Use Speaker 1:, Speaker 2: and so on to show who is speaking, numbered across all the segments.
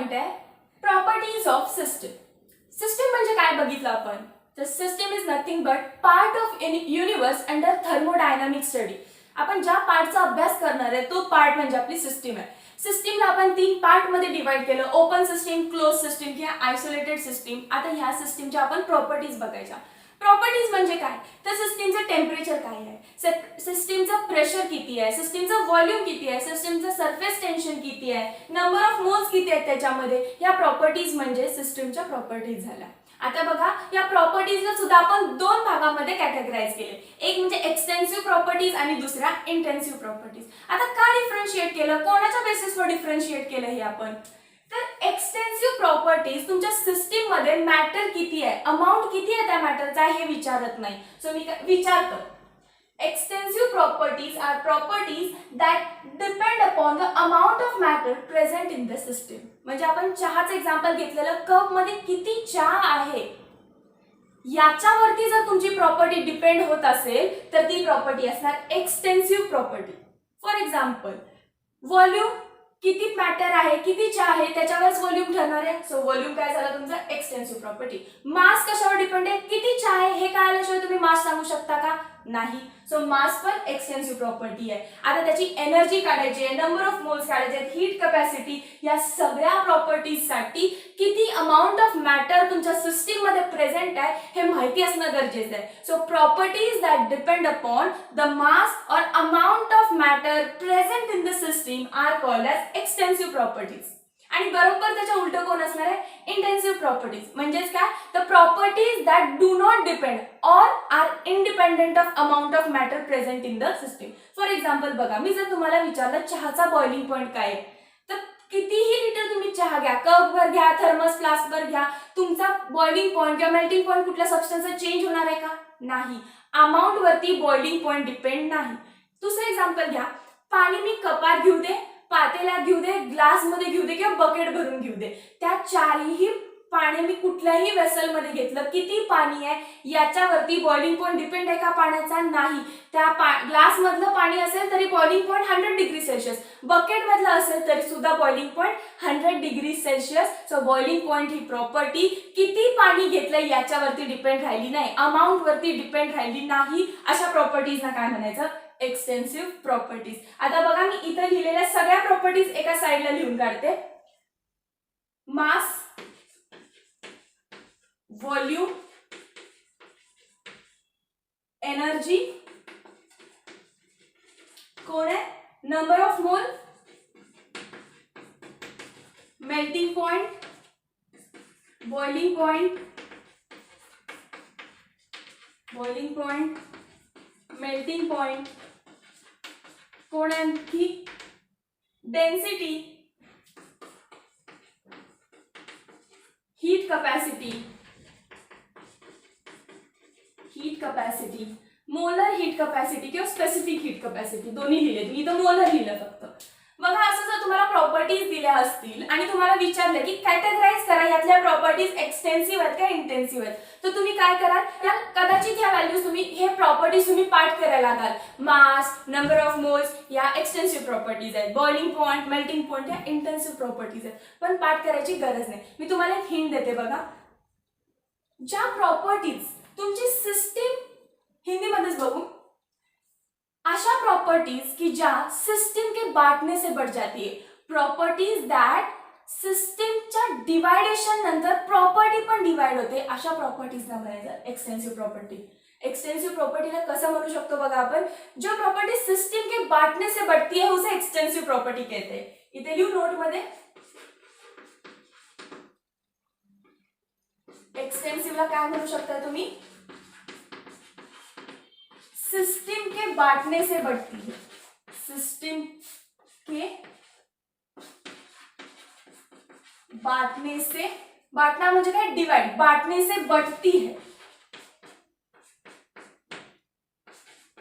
Speaker 1: Point आहे properties of system. System म्हणजे काय बघितलं आपण, तर system is nothing but part of universe under thermodynamic study. आपण ज्या पार्टचा अभ्यास करणार आहे तो पार्ट म्हणजे आपली सिस्टीम आहे. सिस्टीमला आपण 3 पार्ट मध्ये डिवाइड केलं, ओपन सिस्टीम, क्लोज सिस्टीम किंवा आयसोलेटेड सिस्टीम. आता ह्या सिस्टीमच्या आपण प्रॉपर्टीज बघायच्या. प्रॉपर्टीज म्हणजे काय, तर सिस्टीमचं टेम्परेचर काय आहे, सिस्टीमचं प्रेशर किती आहे, सिस्टीमचं व्हॉल्यूम किती आहे, सिस्टीमचं सरफेस टेन्शन किती आहे, नंबर ऑफ मोल्स किती आहेत त्याच्यामध्ये. या प्रॉपर्टीज म्हणजे सिस्टीमच्या प्रॉपर्टीज झाल्या. आता बघा या प्रॉपर्टीजला सुद्धा आपण 2 भागामध्ये कॅटेगराइज केले, एक म्हणजे एक्सटेन्सिव्ह प्रॉपर्टीज आणि दुसरा इंटेन्सिव्ह प्रॉपर्टीज. आता का डिफरन्शिएट केलं, कोणाच्या बेसिसवर डिफरन्शिएट केलं हे आपण, तर एक्सटेन्सिव्ह प्रॉपर्टीज तुमच्या सिस्टीम मध्ये मॅटर किती आहे, अमाउंट किती आहे त्या मॅटरचा हे विचारत नाही. सो मी विचारतो extensive properties are properties that depend upon the amount of matter present in the system. म्हणजे आपण चहाचं एक्झाम्पल घेतलेलं, कप मध्ये किती चहा आहे याच्यावरती जर तुमची प्रॉपर्टी डिपेंड होत असेल तर ती प्रॉपर्टी असणार extensive property. For example volume, किती मॅटर आहे, किती चहा आहे त्याच्यावरच व्हॉल्यूम ठरणार आहे. सो व्हॉल्यूम काय झालं तुमचं एक्सटेन्सिव्ह प्रॉपर्टी. मास कशावर डिपेंड आहे, किती चहा आहे हे कळल्याशिवाय तुम्ही मास सांगू शकता का, नाही. सो मास पण एक्सटेन्सिव्ह प्रॉपर्टी आहे. आता त्याची एनर्जी काढायची आहे, नंबर ऑफ मोल्स काढायचे आहेत, हीट कॅपॅसिटी, या सगळ्या प्रॉपर्टीज साठी किती अमाउंट ऑफ मॅटर तुमच्या सिस्टीम मध्ये प्रेझेंट आहे हे माहिती असणं गरजेचं आहे. So properties that depend upon the mass और amount of matter present in the system are called as extensive properties. आणि बरोबर त्याच्या उलट कोण असणार आहे, इंटेन्सिव्ह प्रॉपर्टीज. म्हणजेच काय, the properties that do not depend or are independent of amount of matter present in the system. For example बघा, मी जर तुम्हाला विचारलं चहाचा बॉइलिंग पॉईंट काय आहे, तर कितीही लिटर तुम्ही चहा घ्या, कपवर घ्या, थर्मस फ्लास्कवर घ्या, तुमचा बॉइलिंग पॉईंट किंवा मेल्टिंग पॉईंट कुठल्या सबस्टन्सचा चेंज होणार आहे का, नाही. अमाउंट वरती बॉइलिंग पॉईंट डिपेंड नाही. दुसरं एक्झाम्पल घ्या, पाणी मी कपात घेऊ दे, पातेल्यात घेऊ दे, ग्लास मध्ये घेऊ दे किंवा बकेट भरून घेऊ दे, त्या चारही पाणी मी कुठल्याही वेसल मध्ये घेतलं, किती पाणी आहे याच्यावरती बॉइलिंग पॉईंट डिपेंड आहे का पाण्याचा, नाही. त्या ग्लास मधलं पाणी असेल तरी boiling point 100 degree Celsius, bucket मधलं असेल तरी सुद्धा boiling point 100 degree Celsius. So boiling point ही प्रॉपर्टी किती पाणी घेतलं याच्यावरती डिपेंड राहिली नाही, अमाउंट वरती डिपेंड राहिली नाही. अशा प्रॉपर्टीजना काय म्हणायचं, एक्सटेन्सिव्ह प्रॉपर्टीज. आता बघा मी इथे लिहिलेल्या सगळ्या प्रॉपर्टीज एका साइडला लिहून काढते. मास, व्हॉल्यूम, एनर्जी, कोण आहे, number of mole, melting point, boiling point, melting point, कोण आहे आणखी, density, heat capacity, molar heat capacity किंवा स्पेसिफिक हीट कॅपॅसिटी, दोन्ही लिहिले. मी तर मोलर लिहिलं फक्त. बघा असं जर तुम्हाला प्रॉपर्टीज दिल्या असतील आणि तुम्हाला विचारलं की कॅटेगराइज करा यातल्या प्रॉपर्टीज एक्सटेन्सिव्ह आहेत का इंटेन्सिव्ह आहेत, तर तुम्ही काय कराल, त्या कदाचित ह्या व्हॅल्यूज तुम्ही हे प्रॉपर्टीज तुम्ही पाठ करायला लागाल. मास, नंबर ऑफ मोल्स या एक्सटेन्सिव्ह प्रॉपर्टीज आहेत, बॉइलिंग पॉइंट, मेल्टिंग पॉइंट या इंटेन्सिव्ह प्रॉपर्टीज आहेत, पण पाठ करायची गरज नाही. मी तुम्हाला एक हिंट देते बघा, ज्या प्रॉपर्टीज तुमची सिस्टीम, हिंदीमध्येच बघू, अशा प्रॉपर्टीज की ज्या सिस्टम के बांटने से बढ़ जाती है, प्रॉपर्टीज दैट सिस्टमच्या डिवायडेशन नंतर प्रॉपर्टी पण डिवाइड होते, अशा प्रॉपर्टीजना म्हणायचं एक्सटेन्सिव्ह प्रॉपर्टी. एक्सटेन्सिव्ह प्रॉपर्टीला कसं म्हणू शकतो बघा आपण, जो प्रॉपर्टी सिस्टम के बांटने से बढ़ती है उसे एक्सटेन्सिव्ह प्रॉपर्टी कहते हैं. इथे लिहू नोट मध्ये, एक्सटेन्सिव्हला काय म्हणू शकता तुम्ही, सिस्टम के बांटने से बढ़ती है, सिस्टम के बांटने से, बांटना म्हणजे काय, डिवाइड, बांटने से बढ़ती है.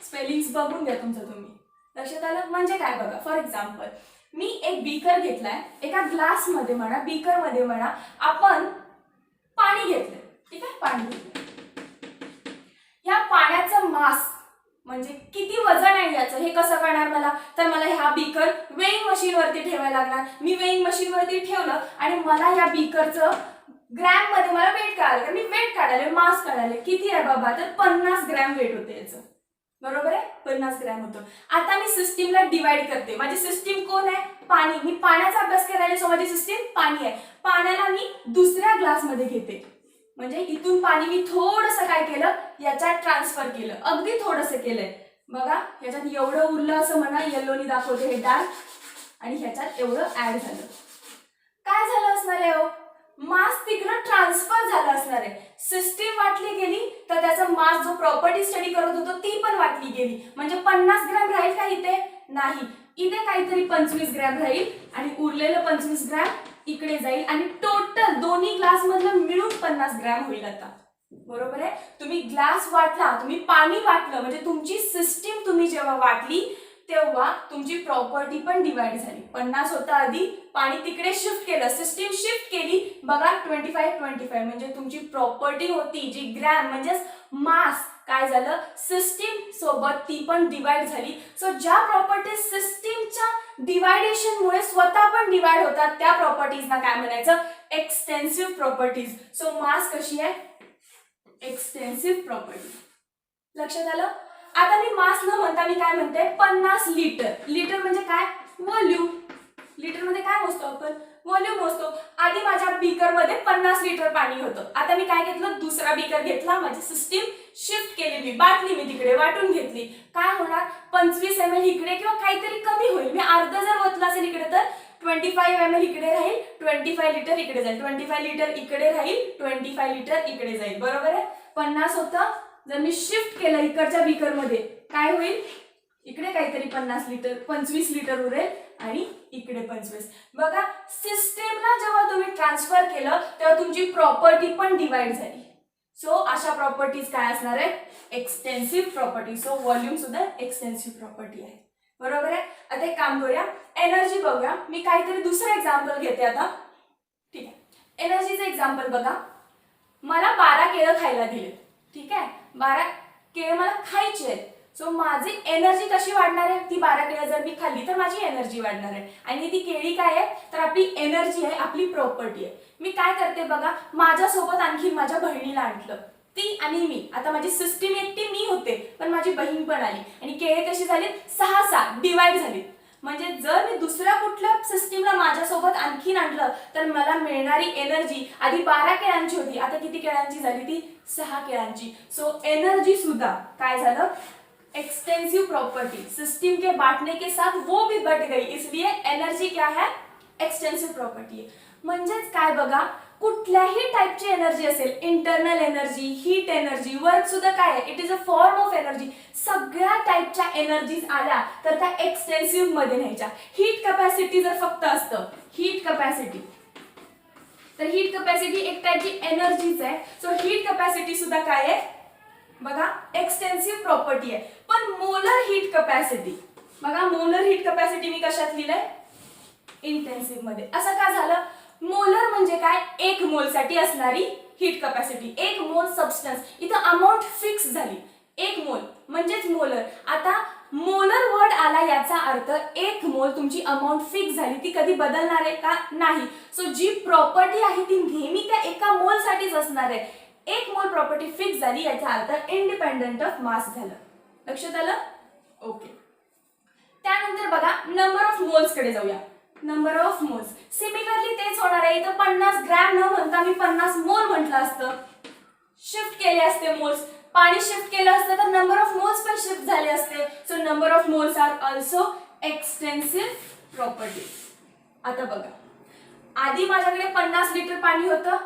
Speaker 1: स्पेलिंग्स बघून घ्या तुमचं तुम्ही, लक्षात आलं म्हणजे काय बघा. फॉर एक्झाम्पल मी एक बीकर घेतलाय, एका ग्लास मध्ये म्हणा, बीकर मध्ये म्हणा, आपण पाणी घेतलंय, ठीक आहे, पाणी घेतलंय. या पाण्याचं मास म्हणजे किती वजन आहे याचं हे कसं कळणार मला, तर मला ह्या बीकर वेइंग मशीन वरती ठेवायला लागणार. मी वेइंग मशीन वरती ठेवलं आणि मला या बीकरचं ग्रॅम मध्ये मला वेट काढायला, मी वेट काढायला, मास काढायला, किती आहे बाबा, तर 50 ग्रॅम वेट होते याचं. बरोबर आहे, 50 ग्रॅम होतं. आता मी सिस्टीमला डिवाइड करते. माझी सिस्टीम कोण आहे, पाणी. मी पाण्याचा अभ्यास करायला, सो माझी सिस्टीम पाणी आहे. पाण्याला मी दुसऱ्या ग्लासमध्ये घेते, म्हणजे इथून पाणी मी थोडंसं काय केलं, याच्यात ट्रान्सफर केलं, अगदी थोडंसं केलंय. बघा ह्याच्यात एवढं उरलं असं म्हणा, येल्लोनी दाखवते हे डार्क, आणि ह्याच्यात एवढं ऍड झालं. काय झालं असणार आहे हो, मास तिकडं ट्रान्सफर झाला असणार आहे. सिस्टीम वाटली गेली तर त्याचा मास जो प्रॉपर्टी स्टडी करत होतो ती पण वाटली गेली. म्हणजे 50 ग्रॅम राहील का इथे, नाही, इथे काहीतरी 25 ग्रॅम राहील आणि उरलेलं 25 ग्रॅम इकडे जाईल आणि टोटल दोन्ही ग्लास मधलं मिळून 50 ग्रॅम होईल. आता बरोबर आहे, तुम्ही ग्लास वाटला, तुम्ही पाणी वाटलं, म्हणजे तुमची सिस्टीम तुम्ही जेव्हा वाटली तेव्हा तुमची प्रॉपर्टी पण डिवाइड झाली. 50 होता आधी, पाणी तिकडे शिफ्ट केलं, सिस्टीम शिफ्ट केली, बघा 25 म्हणजे तुमची प्रॉपर्टी होती जी ग्रॅम म्हणजे मास, काय झालं, सिस्टीम सोबत ती पण डिवाइड झाली. सो ज्या प्रॉपर्टी सिस्टीमच्या डिवायडेशनमुळे स्वतः पण डिवाइड होतात त्या प्रॉपर्टीजना काय म्हणायचं, एक्सटेन्सिव्ह प्रॉपर्टीज. सो मास कशी आहे, एक्सटेन्सिव्ह प्रॉपर्टी. लक्षात आलं. आता मी मास न म्हणता मी काय म्हणते, 50 लिटर. लिटर म्हणजे काय, व्हॉल्यूम. लिटर मध्ये काय मोजतो आपण, व्हॉल्यूम मोजतो. आधी माझ्या बीकर मध्ये 50 लिटर पाणी होतं. आता मी काय घेतलं, दुसरा बीकर घेतला, माझी सिस्टीम शिफ्ट केली, मी बाटली मी तिकडे वाटून घेतली. काय होणार, 25 ml इकडे किंवा काहीतरी कमी होईल. मी अर्ध जर ओतलं असेल इकडे तर 25 ml इकडे राहील, 25 लिटर इकडे जाईल, 25 लिटर इकडे राहील, 25 लिटर इकडे जाईल. बरोबर आहे, 50 होतं, जर मी शिफ्ट केलं इकडच्या बीकर मध्ये काय होईल, इकडे काहीतरी 50 लिटर 25 लिटर उरेल आणि इकडे 25. बघा सिस्टीमला जेव्हा तुम्ही ट्रान्सफर केलं तेव्हा तुमची प्रॉपर्टी पण डिवाइड झाली. सो अशा प्रॉपर्टीज काय असणार आहे, एक्सटेन्सिव्ह प्रॉपर्टी. सो व्हॉल्यूम सुद्धा एक्सटेन्सिव्ह प्रॉपर्टी आहे. बरोबर आहे. आता एक काम करूया, एनर्जी बघूया. मी काहीतरी दुसरं एक्झाम्पल घेते आता. ठीक आहे, एनर्जीचं एक्झाम्पल बघा. मला 12 केळं खायला दिले. ठीक आहे, 12 केळं मला खायची आहेत. सो माझी एनर्जी कशी वाढणार आहे, ती 12 केळं जर मी खाल्ली तर माझी एनर्जी वाढणार आहे. आणि ती केळी काय आहे, तर आपली एनर्जी आहे, आपली प्रॉपर्टी आहे. मी काय करते बघा, माझ्यासोबत आणखी माझ्या बहिणीला आणलं, ती आणि मी. आता माझी सिस्टीम एकटी मी होते, पण माझी बहीण पण आली आणि केळे कशी झाली, 6 डिवाइड झाली. म्हणजे जर मी दुसऱ्या कुठल्या सिस्टीमला माझ्यासोबत आणखीन आणलं तर मला मिळणारी एनर्जी आधी 12 केळांची होती, आता किती केळांची झाली, ती 6 केळांची. सो एनर्जी सुद्धा काय झालं, एक्सटेंसिव प्रॉपर्टी. सिस्टम के बांटने के साथ वो भी बढ़ गई, इसलिए एनर्जी क्या है, एक्सटेंसिव प्रॉपर्टी आहे. म्हणजेच काय बघा, कुठल्याही टाइपची एनर्जी असेल, internal energy, heat energy, work सुद्धा काय आहे, it is a form of energy. सगळ्या टाइपच्या एनर्जीज आल्या तर त्या एक्सटेन्सिव्ह मध्ये न्यायच्या. हीट कॅपॅसिटी जर फक्त असतं, हीट कॅपॅसिटी, तर हीट कॅपॅसिटी एक टाइपची एनर्जीच आहे. सो हीट कॅपॅसिटी सुद्धा काय आहे बघा, एक्सटेन्सिव्ह प्रॉपर्टी आहे. पण मोलर हीट कॅपॅसिटी बघा, मोलर हीट कॅपॅसिटी मी कशात लिहिलंय, इंटेन्सिव्ह मध्ये. असं का झालं, मोलर म्हणजे काय, 1 मोल साठी असणारी हीट कॅपॅसिटी. 1 मोल सबस्टन्स, इथं अमाऊंट फिक्स झाली, 1 मोल म्हणजेच मोलर. आता मोलर वर्ड आला याचा अर्थ 1 मोल तुमची अमाऊंट फिक्स झाली, ती कधी बदलणार आहे का, नाही. सो जी प्रॉपर्टी आहे ती नेहमी त्या एका मोल साठीच असणार आहे. 1 मोल प्रॉपर्टी फिक्स झाली याचा अर्थ इंडिपेंडेंट ऑफ मास झालं. लक्षात आलं, ओके. त्यानंतर बघा, नंबर ऑफ मोल्स कडे जाऊया. नंबर ऑफ मोल्स सिमिलरली तेच होणार आहे. इथं 50 ग्रॅम न म्हणता मी 50 मोल म्हटलं असतं, शिफ्ट केले असते मोल्स. पाणी शिफ्ट केलं असतं तर नंबर ऑफ मोल्स पण शिफ्ट झाले असते. So number of moles are also extensive property. आता बघा, आधी माझ्याकडे 50 लिटर पाणी होतं,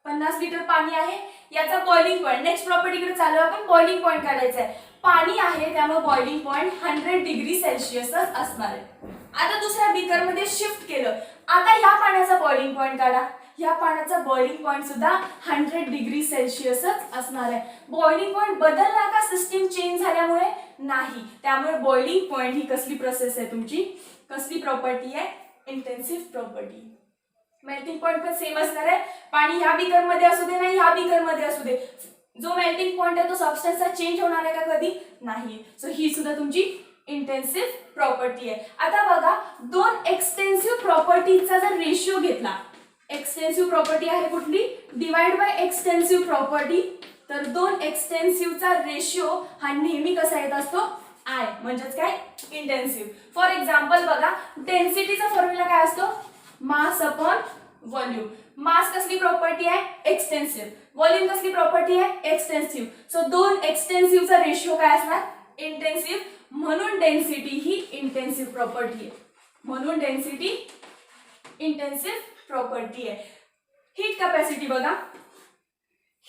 Speaker 1: 50 लिटर पाणी आहे, याचा बॉइलिंग पॉइंट, नेक्स्ट प्रॉपर्टीकडे चालू आपण, बॉइलिंग पॉइंट काढायचा आहे. पाणी आहे त्यामुळे बॉइलिंग पॉइंट 100 डिग्री सेल्सिअसच असणार आहे. आता दुसऱ्या बीकर मध्ये शिफ्ट केलं, आता या पाण्याचा बॉइलिंग पॉइंट काढा. या पाण्याचा बॉइलिंग पॉइंट सुद्धा 100 डिग्री सेल्सिअसच असणार आहे. बॉइलिंग पॉइंट बदलला का सिस्टीम चेंज झाल्यामुळे, नाही. त्यामुळे बॉइलिंग पॉइंट ही कसली प्रोसेस आहे तुमची, कसली प्रॉपर्टी आहे, इंटेन्सिव्ह प्रॉपर्टी. मेल्टिंग पॉइंट पण सेम असणार आहे. पाणी ह्या बीकर मध्ये असू दे नाही ह्या बीकर मध्ये असू दे, जो मेल्टिंग पॉइंट आहे तो सबस्टन्सचा चेंज होणार आहे का कधी? नाही. सो ही सुद्धा तुमची इंटेन्सिव्ह प्रॉपर्टी आहे. आता बघा, दोन एक्सटेन्सिव्ह प्रॉपर्टीचा जर रेशिओ घेतला, एक्सटेन्सिव्ह प्रॉपर्टी आहे कुठली? Divide by extensive property. तर दोन एक्सटेन्सिव्हचा रेशिओ हा नेहमी कसा येत असतो? आय, म्हणजेच काय? इंटेन्सिव्ह. फॉर एक्झाम्पल बघा, डेन्सिटीचा फॉर्म्युला काय असतो? Mass upon volume. मास कसली प्रॉपर्टी आहे? एक्सटेन्सिव्ह. व्हॉल्यूम कसली प्रॉपर्टी आहे? एक्सटेन्सिव्ह. सो दोन एक्सटेन्सिव्हचा रेशिओ काय असणार? इंटेन्सिव्ह. म्हणून डेन्सिटी ही इंटेन्सिव्ह प्रॉपर्टी आहे. म्हणून डेन्सिटी इंटेन्सिव्ह प्रॉपर्टी आहे. हीट कॅपॅसिटी बघा,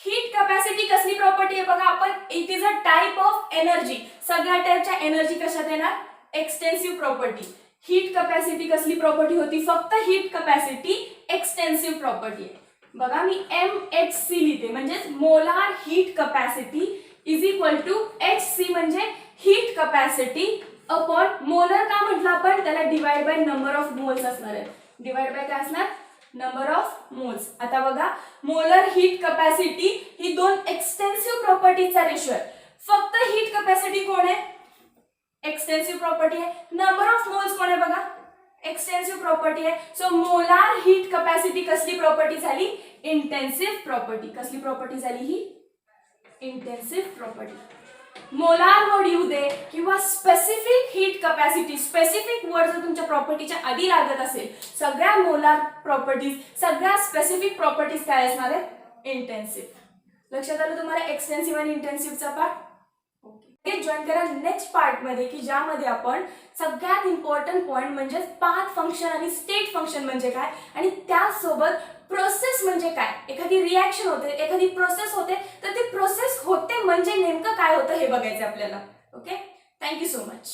Speaker 1: हीट कॅपॅसिटी कसली प्रॉपर्टी आहे बघा आपण? It is a type of energy. सगळ्या टाइपच्या एनर्जी कशात येणार? Extensive property. हीट कॅपॅसिटी कसली प्रॉपर्टी होती? फक्त हीट कॅपॅसिटी एक्सटेन्सिव्ह प्रॉपर्टी आहे. बघा, मी MHC लिहिते, म्हणजेच molar heat capacity is equal to HC, म्हणजे हीट कॅपॅसिटी अपॉन मोलर. का म्हटलं आपण? त्याला divide by number of moles असणार आहे. डिवाइड बाय काय असणार? Number of moles. आता बघा, मोलर हीट कॅपॅसिटी ही दोन एक्सटेन्सिव्ह प्रॉपर्टीचा रेशिओ आहे. फक्त हीट कॅपॅसिटी कोण आहे? एक्सटेन्सिव्ह प्रॉपर्टी आहे. नंबर ऑफ मोल्स कोण आहे बघा? एक्सटेन्सिव्ह प्रॉपर्टी आहे. सो मोलार हीट कॅपॅसिटी कसली प्रॉपर्टी झाली? Intensive property. कसली प्रॉपर्टी झाली ही? Intensive property. मोलार वर्ड येऊ दे किंवा specific heat capacity, specific word जर तुमच्या प्रॉपर्टीच्या आधी लागत असेल, सगळ्या मोलार प्रॉपर्टीज, सगळ्या स्पेसिफिक प्रॉपर्टीज काय असणार आहेत? इंटेन्सिव्ह. लक्षात आलं तुम्हाला एक्सटेन्सिव्ह आणि इंटेन्सिव्हचा पार्ट? ओके, जॉईन करा नेक्स्ट पार्ट मध्ये, की ज्यामध्ये आपण सगळ्यात इम्पॉर्टंट पॉइंट म्हणजे पाथ फंक्शन आणि स्टेट फंक्शन म्हणजे काय, आणि त्यासोबत प्रोसेस म्हणजे काय. एखादी रिॲक्शन होते, एखादी प्रोसेस होते, तर ती प्रोसेस होते म्हणजे नेमकं काय होतं हे बघायचं आपल्याला. Okay, thank you so much.